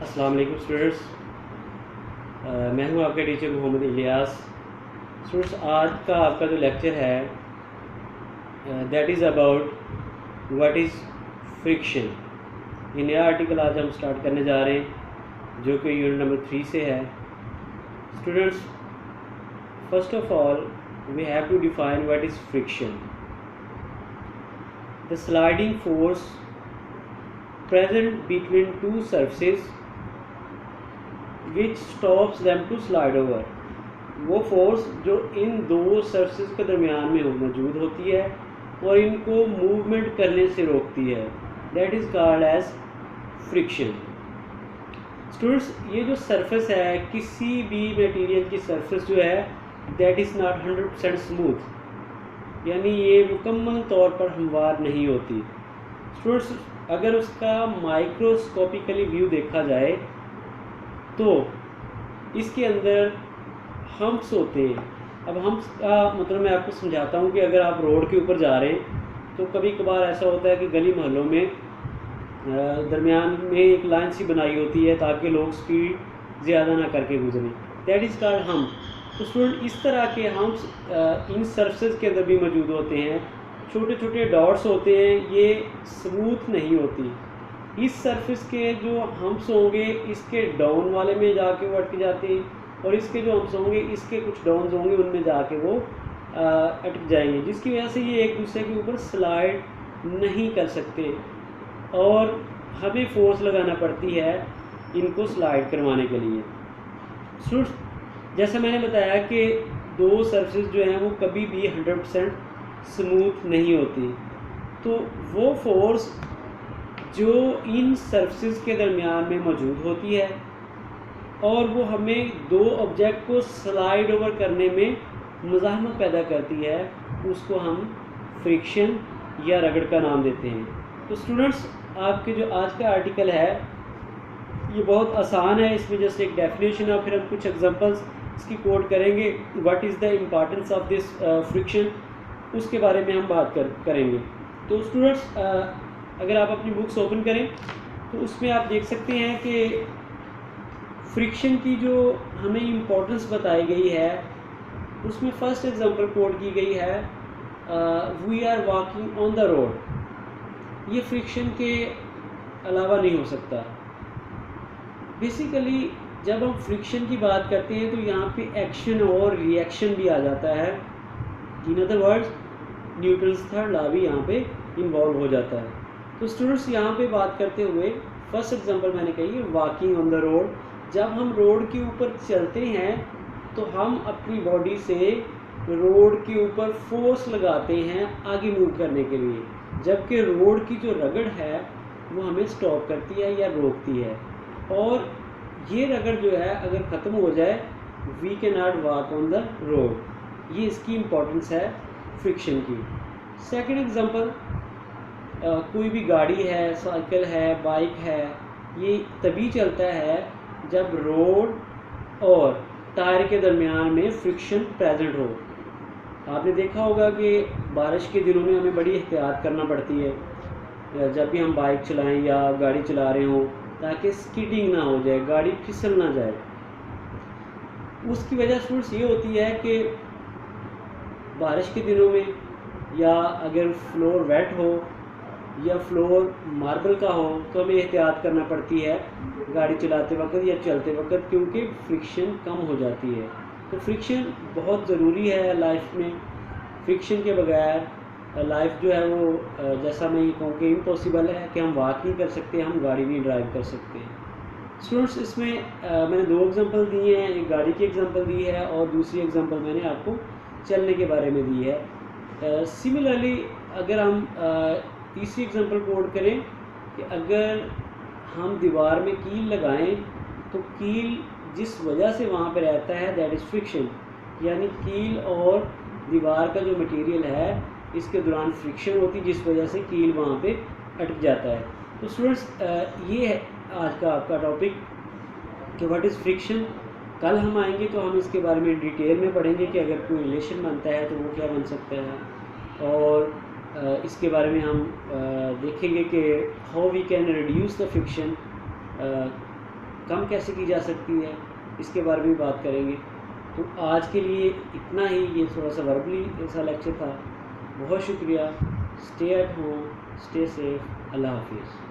अस्सलाम वालेकुम स्टूडेंट्स। मैं हूं आपके टीचर मोहम्मद इलियास। स्टूडेंट्स, आज का आपका जो लेक्चर है that is about what is friction. ये नया आर्टिकल आज हम स्टार्ट करने जा रहे हैं जो कि यूनिट नंबर 3 से है। Students, first of all we have to define what is friction. The sliding force present between two surfaces which stops them to slide over। वो फोर्स जो इन दो सरफेस के दरमियान में मौजूद होती है और इनको मूवमेंट करने से रोकती है, that is called as friction. Students, ये जो सरफेस है, किसी भी मटेरियल की सरफेस जो है दैट इज़ नॉट 100% स्मूथ, यानी ये मुकम्मल तौर पर हमवार नहीं होती। स्टूडेंट्स, अगर उसका माइक्रोस्कोपिकली व्यू देखा जाए तो इसके अंदर हम्प्स होते हैं। अब हम्प्स का मतलब मैं आपको समझाता हूँ कि अगर आप रोड के ऊपर जा रहे हैं तो कभी कभार ऐसा होता है कि गली मोहल्लों में दरमियान में एक लाइन सी बनाई होती है ताकि लोग स्पीड ज़्यादा ना करके गुजरें, दैट इज़ कॉल्ड हम्प। तो स्टूडेंट, इस तरह के हम्प्स इन सरफेस के अंदर भी मौजूद होते हैं। छोटे छोटे डॉट्स होते हैं, ये स्मूथ नहीं होती। इस सरफेस के जो हम्प्स होंगे इसके डाउन वाले में जाके वो अटक जाते हैं और इसके जो हम्प्स होंगे इसके कुछ डाउन्स होंगे उनमें जाके वो अटक जाएंगे, जिसकी वजह से ये एक दूसरे के ऊपर स्लाइड नहीं कर सकते और हमें फोर्स लगाना पड़ती है इनको स्लाइड करवाने के लिए। जैसा मैंने बताया कि दो सरफेस जो हैं वो कभी भी 100% स्मूथ नहीं होती, तो वो फोर्स जो इन सरफेस के दरमियान में मौजूद होती है और वो हमें दो ऑब्जेक्ट को स्लाइड ओवर करने में मुज़ाहमत पैदा करती है, उसको हम फ्रिक्शन या रगड़ का नाम देते हैं। तो स्टूडेंट्स, आपके जो आज का आर्टिकल है ये बहुत आसान है, इसमें जस्ट एक डेफिनेशन है, फिर हम कुछ एग्जांपल्स इसकी कोट करेंगे। What is the importance of this friction, उसके बारे में हम बात करेंगे। तो स्टूडेंट्स, अगर आप अपनी बुक्स ओपन करें तो उसमें आप देख सकते हैं कि फ्रिक्शन की जो हमें इम्पोर्टेंस बताई गई है उसमें फर्स्ट एग्जांपल कोट की गई है we are walking on the road. ये फ्रिक्शन के अलावा नहीं हो सकता। बेसिकली जब हम फ्रिक्शन की बात करते हैं तो यहाँ पे एक्शन और रिएक्शन भी आ जाता है। In other words Newton's third law भी यहाँ पे इन्वॉल्व हो जाता है। तो स्टूडेंट्स, यहाँ पे बात करते हुए फर्स्ट एग्जांपल मैंने कही है वॉकिंग ऑन द रोड। जब हम रोड के ऊपर चलते हैं तो हम अपनी बॉडी से रोड के ऊपर फोर्स लगाते हैं आगे मूव करने के लिए, जबकि रोड की जो रगड़ है वो हमें स्टॉप करती है या रोकती है। और ये रगड़ जो है अगर ख़त्म हो जाए we can not walk on the road. ये इसकी इम्पोर्टेंस है फ्रिक्शन की। सेकंड एग्जांपल, कोई भी गाड़ी है, साइकिल है, बाइक है, ये तभी चलता है जब रोड और टायर के दरमियान में फ्रिक्शन प्रेजेंट हो। आपने देखा होगा कि बारिश के दिनों में हमें बड़ी एहतियात करना पड़ती है जब भी हम बाइक चलाएं या गाड़ी चला रहे हों, ताकि स्किडिंग ना हो जाए, गाड़ी फिसल ना जाए। उसकी वजह स्टूडेंट्स ये होती है कि बारिश के दिनों में या अगर फ्लोर वेट हो या फ्लोर मार्बल का हो तो हमें एहतियात करना पड़ती है गाड़ी चलाते वक्त या चलते वक्त, क्योंकि फ्रिक्शन कम हो जाती है। तो फ्रिक्शन बहुत ज़रूरी है लाइफ में। फ्रिक्शन के बगैर लाइफ जो है वो जैसा मैं ये कहूँ कि इम्पॉसिबल है कि हम वॉक नहीं कर सकते, हम गाड़ी नहीं ड्राइव कर सकते। स्टूडेंट्स, इसमें मैंने दो एग्जांपल दिए हैं, एक गाड़ी की एग्जांपल दी है और दूसरी एग्जांपल मैंने आपको चलने के बारे में दी है। सिमिलरली अगर हम तीसरी एग्जांपल कोड करें कि अगर हम दीवार में कील लगाएं तो कील जिस वजह से वहाँ पे रहता है दैट इज़ फ्रिक्शन, यानी कील और दीवार का जो मटेरियल है इसके दौरान फ्रिक्शन होती है जिस वजह से कील वहाँ पे अटक जाता है। तो स्टूडेंट्स, ये है आज का आपका टॉपिक कि व्हाट इज़ फ्रिक्शन। कल हम आएंगे तो हम इसके बारे में डिटेल में पढ़ेंगे कि अगर कोई रिलेशन बनता है तो वो क्या बन सकता है, और इसके बारे में हम देखेंगे कि how we can reduce the friction कम कैसे की जा सकती है, इसके बारे में बात करेंगे। तो आज के लिए इतना ही, ये थोड़ा सा वर्बली ऐसा लेक्चर था। बहुत शुक्रिया। Stay at home, stay safe. अल्लाह हाफिज़।